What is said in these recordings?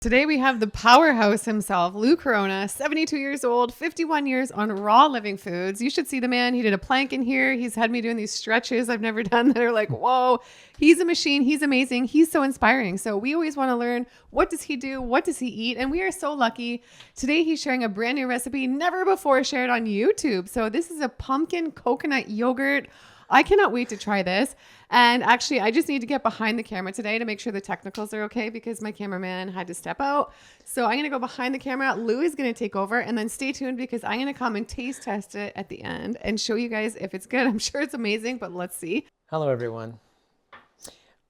Today we have the powerhouse himself, Lou Corona, 72 years old, 51 years on raw living foods. You should see the man. He did a plank in here. He's had me doing these stretches I've never done that are like, whoa, he's a machine. He's amazing. He's so inspiring. So we always want to learn, what does he do? What does he eat? And we are so lucky. Today he's sharing a brand new recipe never before shared on YouTube. So this is a pumpkin coconut yogurt. I cannot wait to try this. And actually, I just need to get behind the camera today to make sure the technicals are okay because my cameraman had to step out. So I'm going to go behind the camera. Lou is going to take over, and then stay tuned because I'm going to come and taste test it at the end and show you guys if it's good. I'm sure it's amazing, but let's see. Hello, everyone.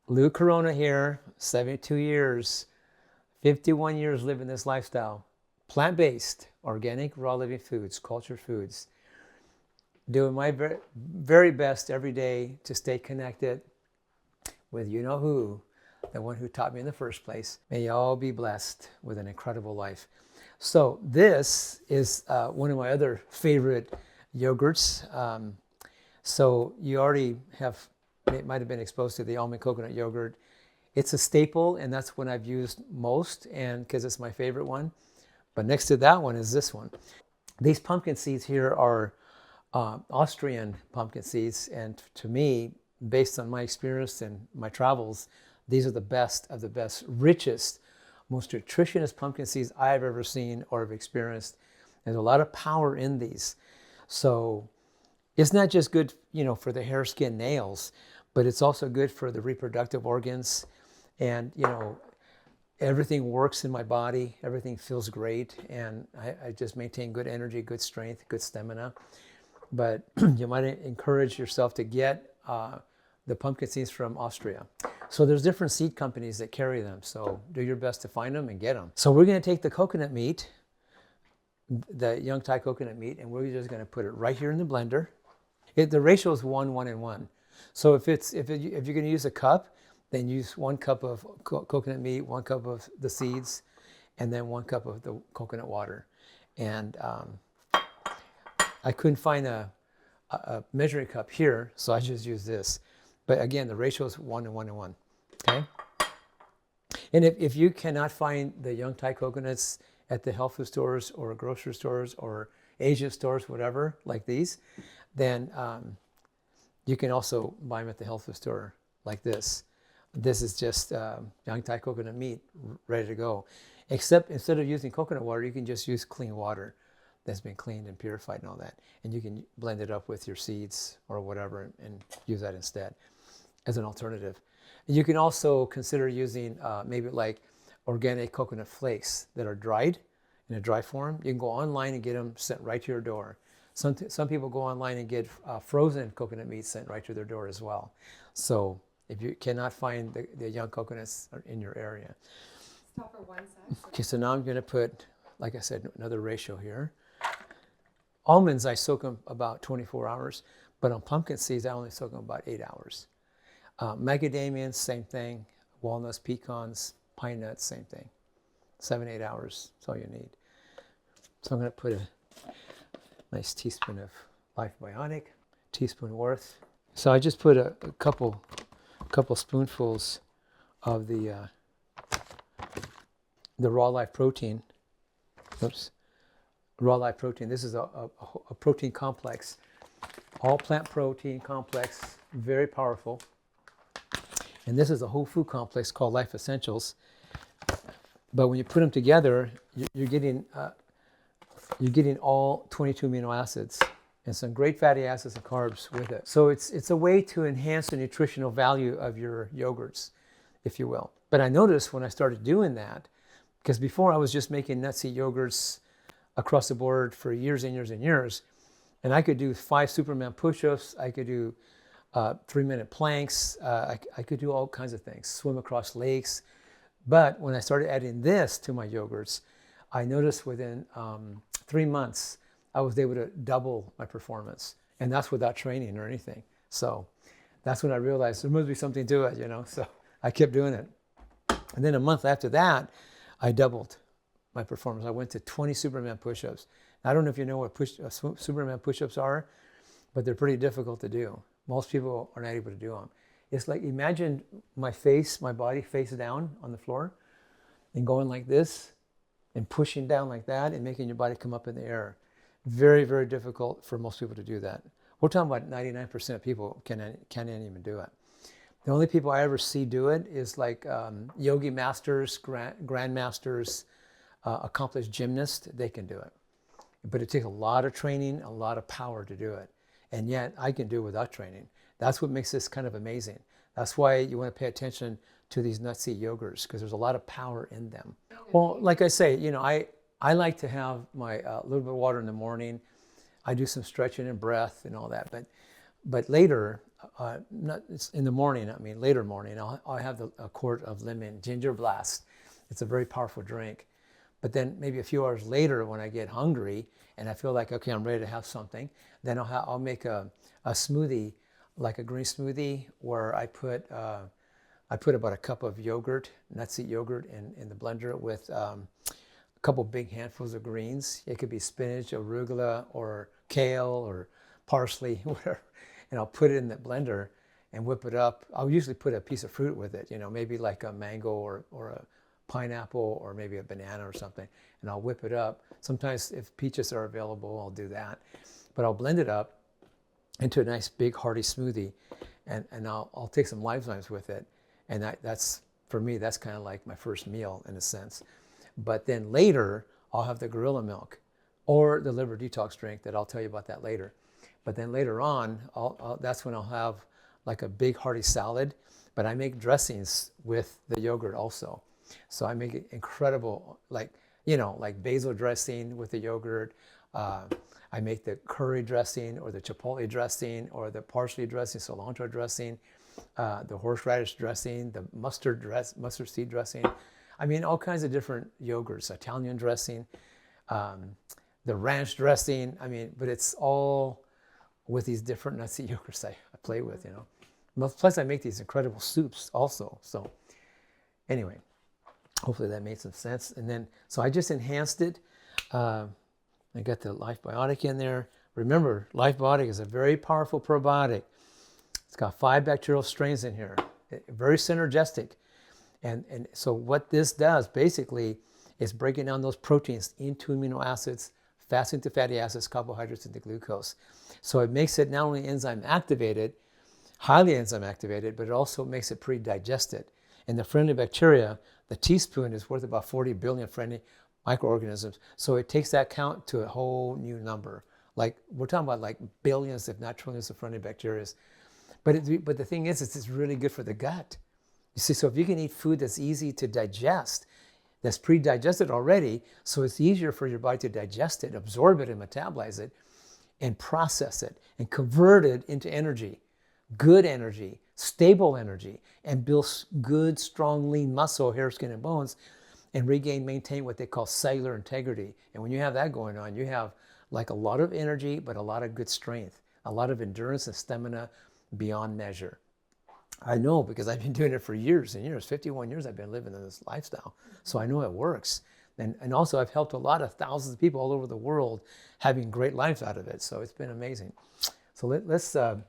Lou Corona here, 72 years, 51 years living this lifestyle. Plant-based, organic, raw living foods, cultured foods. Doing my very best every day to stay connected with you-know-who, the one who taught me in the first place. May you all be blessed with an incredible life. So this is one of my other favorite yogurts. So you already might have been exposed to the almond coconut yogurt. It's a staple, and that's one I've used most, and because it's my favorite one. But next to that one is this one. These pumpkin seeds here are Austrian pumpkin seeds, and to me, based on my experience and my travels, these are the best of the best, richest, most nutritious pumpkin seeds I've ever seen or have experienced. There's a lot of power in these. So it's not just good, for the hair, skin, nails, but it's also good for the reproductive organs. And, everything works in my body. Everything feels great. And I just maintain good energy, good strength, good stamina. But you might encourage yourself to get the pumpkin seeds from Austria. So there's different seed companies that carry them. So do your best to find them and get them. So we're going to take the coconut meat, the 𝙎𝘼𝙈 coconut meat, and we're just going to put it right here in the blender. The ratio is 1, 1, and 1. So if you're going to use a cup, then use 1 cup of coconut meat, 1 cup of the seeds, and then 1 cup of the coconut water. And I couldn't find a measuring cup here, so I just used this. But again, the ratio is 1 and 1 and 1, okay? And if you cannot find the 𝙎𝘼𝙈 coconuts at the health food stores or grocery stores or Asian stores, whatever, like these, then you can also buy them at the health food store like this. This is just 𝙎𝘼𝙈 coconut meat ready to go. Except instead of using coconut water, you can just use clean water that's been cleaned and purified and all that. And you can blend it up with your seeds or whatever and use that instead as an alternative. And you can also consider using maybe like organic coconut flakes that are dried in a dry form. You can go online and get them sent right to your door. Some people go online and get frozen coconut meat sent right to their door as well. So if you cannot find the young coconuts in your area. Stop for 1 sec. Okay, so now I'm going to put, like I said, another ratio here. Almonds, I soak them about 24 hours, but on pumpkin seeds, I only soak them about 8 hours. Macadamians, same thing. Walnuts, pecans, pine nuts, same thing. 7, 8 hours, that's all you need. So I'm going to put a nice teaspoon of 𝙒𝑺𝑬, teaspoon worth. So I just put a couple spoonfuls of the raw live protein. Oops. Raw live protein. This is a protein complex, all plant protein complex, very powerful. And this is a whole food complex called Life Essentials. But when you put them together, you're getting all 22 amino acids and some great fatty acids and carbs with it. So it's a way to enhance the nutritional value of your yogurts, if you will. But I noticed when I started doing that, because before I was just making nut seed yogurts across the board for years and years and years. And I could do 5 Superman push-ups. I could do 3-minute planks. I could do all kinds of things, swim across lakes. But when I started adding this to my yogurts, I noticed within 3 months, I was able to double my performance. And that's without training or anything. So that's when I realized there must be something to it, So I kept doing it. And then a month after that, I doubled my performance. I went to 20 Superman push-ups. I don't know if you know what Superman push-ups are, but they're pretty difficult to do. Most people are not able to do them. It's like, imagine my body face down on the floor, and going like this and pushing down like that and making your body come up in the air. Very, very difficult for most people to do that. We're talking about 99% of people can't even do it. The only people I ever see do it is like yogi masters, grandmasters, accomplished gymnasts. They can do it. But it takes a lot of training, a lot of power to do it. And yet I can do it without training. That's what makes this kind of amazing. That's why you want to pay attention to these nut seed yogurts, because there's a lot of power in them. Well, like I say, you know, I like to have my little bit of water in the morning. I do some stretching and breath and all that. But later, not in the morning, I mean later morning, I'll have a quart of lemon ginger blast. It's a very powerful drink. But then maybe a few hours later, when I get hungry and I feel like, okay, I'm ready to have something, then I'll make a smoothie, like a green smoothie, where I put about a cup of yogurt, nut seed yogurt, in the blender with a couple big handfuls of greens. It could be spinach, arugula, or kale, or parsley, whatever. And I'll put it in the blender and whip it up. I'll usually put a piece of fruit with it, you know, maybe like a mango or a pineapple or maybe a banana or something, and I'll whip it up. Sometimes if peaches are available, I'll do that. But I'll blend it up into a nice big hearty smoothie, and I'll take some limes with it. And that's, for me, that's kind of like my first meal in a sense. But then later, I'll have the gorilla milk or the liver detox drink that I'll tell you about that later. But then later on, that's when I'll have like a big hearty salad, but I make dressings with the yogurt also. So I make it incredible, like, you know, like basil dressing with the yogurt. I make the curry dressing or the chipotle dressing or the parsley dressing, cilantro dressing, the horseradish dressing, the mustard seed dressing. I mean, all kinds of different yogurts, Italian dressing, the ranch dressing. I mean, but it's all with these different nut seed yogurts I play with, you know. Plus I make these incredible soups also. So anyway. Hopefully that made some sense. And then, so I just enhanced it. I got the 𝙎𝑺𝑬 in there. Remember, 𝙎𝑺𝑬 is a very powerful probiotic. It's got 5 bacterial strains in here, very synergistic. And so what this does basically is breaking down those proteins into amino acids, fats into fatty acids, carbohydrates into glucose. So it makes it not only enzyme activated, highly enzyme activated, but it also makes it pre-digested. And the friendly bacteria, the teaspoon is worth about 40 billion friendly microorganisms. So it takes that count to a whole new number. Like, we're talking about like billions, if not trillions of friendly bacteria. But the thing is, it's really good for the gut. You see, so if you can eat food that's easy to digest, that's pre-digested already, so it's easier for your body to digest it, absorb it, and metabolize it, and process it, and convert it into energy, good energy, stable energy, and build good, strong, lean muscle, hair, skin, and bones, and maintain what they call cellular integrity. And when you have that going on, you have like a lot of energy, but a lot of good strength, a lot of endurance and stamina beyond measure. I know, because I've been doing it for years and years. 51 years I've been living in this lifestyle. So I know it works. And also I've helped a lot of thousands of people all over the world having great lives out of it. So it's been amazing. So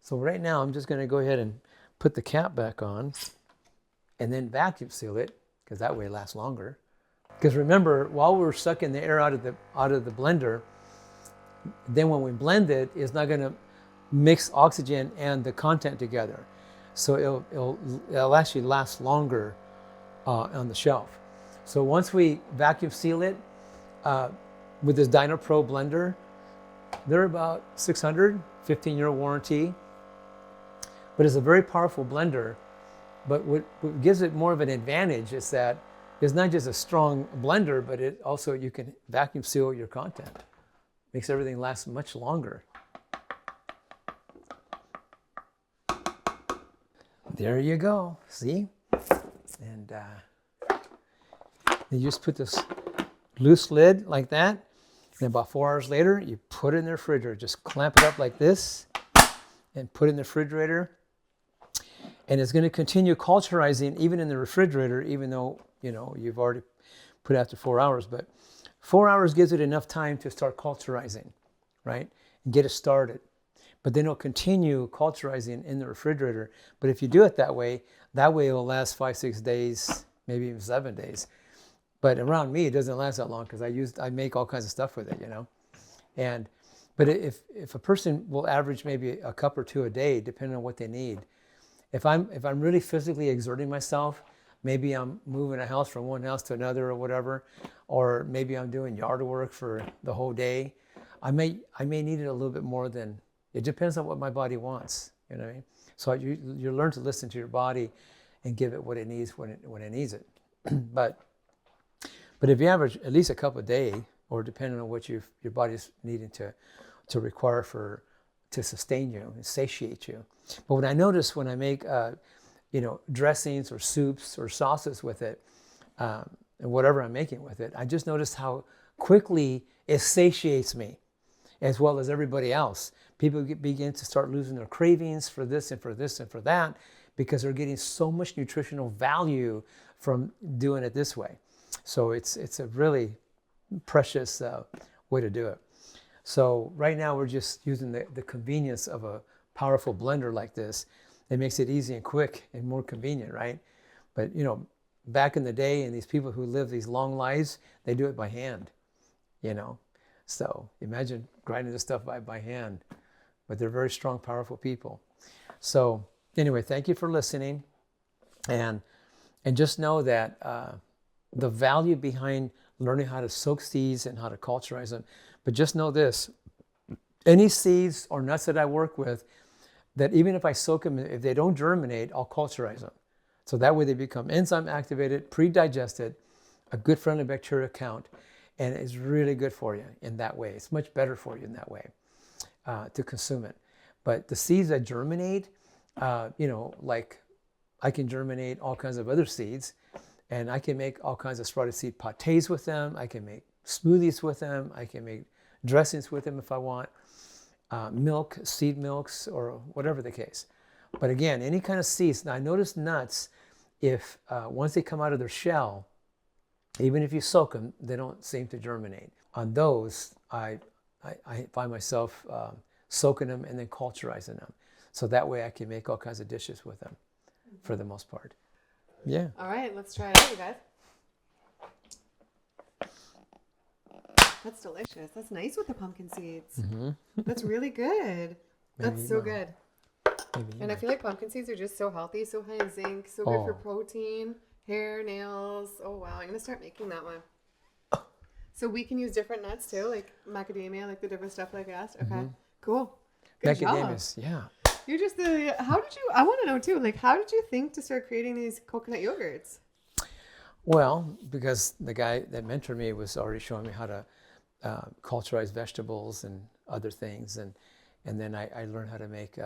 so right now I'm just going to go ahead and put the cap back on and then vacuum seal it, because that way it lasts longer. Because remember, while we're sucking the air out of the blender, then when we blend it, it's not going to mix oxygen and the content together. So it'll actually last longer on the shelf. So once we vacuum seal it with this DynaPro blender, they're about 600, 15-year warranty. But it's a very powerful blender. But what gives it more of an advantage is that it's not just a strong blender, but it also, you can vacuum seal your content. Makes everything last much longer. There you go, see? And you just put this loose lid like that, and about 4 hours later, you put it in the refrigerator. Just clamp it up like this and put it in the refrigerator. And it's going to continue culturizing even in the refrigerator, even though, you know, you've already put it after 4 hours. But 4 hours gives it enough time to start culturizing, right? And get it started. But then it'll continue culturizing in the refrigerator. But if you do it that way it will last 5, 6 days, maybe even 7 days. But around me, it doesn't last that long because I make all kinds of stuff with it, But if a person will average maybe a cup or two a day, depending on what they need, if I'm really physically exerting myself, maybe I'm moving a house from one house to another or whatever, or maybe I'm doing yard work for the whole day, I may need it a little bit more than, it depends on what my body wants, you know what I mean? So you learn to listen to your body and give it what it needs when it needs it. But if you average at least a cup a day, or depending on what your body's needing to require to sustain you and satiate you. But what I notice when I make dressings or soups or sauces with it, and whatever I'm making with it, I just noticed how quickly it satiates me, as well as everybody else. People begin to start losing their cravings for this and for this and for that, because they're getting so much nutritional value from doing it this way. So it's a really precious way to do it. So right now we're just using the convenience of a powerful blender like this. It makes it easy and quick and more convenient, right? But back in the day, and these people who live these long lives, they do it by hand, So imagine grinding this stuff by hand. But they're very strong, powerful people. So anyway, thank you for listening. And just know that the value behind learning how to soak seeds and how to culturize them. But just know this, any seeds or nuts that I work with, that even if I soak them, if they don't germinate, I'll culturize them. So that way they become enzyme activated, pre-digested, a good friendly bacteria count, and it's really good for you in that way. It's much better for you in that way to consume it. But the seeds that germinate, like I can germinate all kinds of other seeds, and I can make all kinds of sprouted seed pâtés with them. I can make smoothies with them. I can make dressings with them if I want, milk, seed milks, or whatever the case. But again, any kind of seeds. Now I notice nuts, if once they come out of their shell, even if you soak them, they don't seem to germinate. On those, I find myself soaking them and then culturizing them. So that way I can make all kinds of dishes with them for the most part. Yeah. All right, let's try it out, you guys. That's delicious. That's nice with the pumpkin seeds. Mm-hmm. That's really good. That's so good. Maybe and I feel like pumpkin seeds are just so healthy, so high in zinc, so good for protein, hair, nails. Oh, wow. I'm going to start making that one. So we can use different nuts too, like macadamia, like the different stuff like that. Okay, cool. Good macadamias, job. yeah. You're just I want to know too, like, how did you think to start creating these coconut yogurts? Well, because the guy that mentored me was already showing me how to culturize vegetables and other things, and then I learned how to make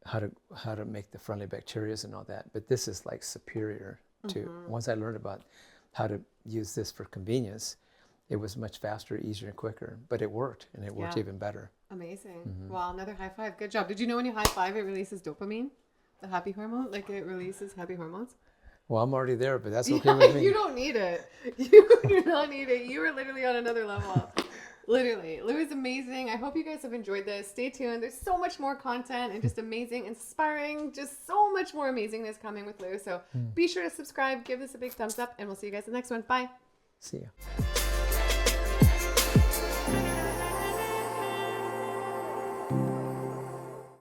how to make the friendly bacteria and all that. But this is like superior to once I learned about how to use this for convenience, it was much faster, easier, and quicker. But it worked, and it worked even better. Amazing. Well, another high five. Good job. Did you know when you high five, it releases dopamine, the happy hormone? Like it releases happy hormones? Well, I'm already there, but that's okay with me. You don't need it. You do not need it. You are literally on another level. Literally. Lou is amazing. I hope you guys have enjoyed this. Stay tuned. There's so much more content and just amazing, inspiring, just so much more amazingness coming with Lou. So be sure to subscribe, give this a big thumbs up, and we'll see you guys in the next one. Bye. See ya.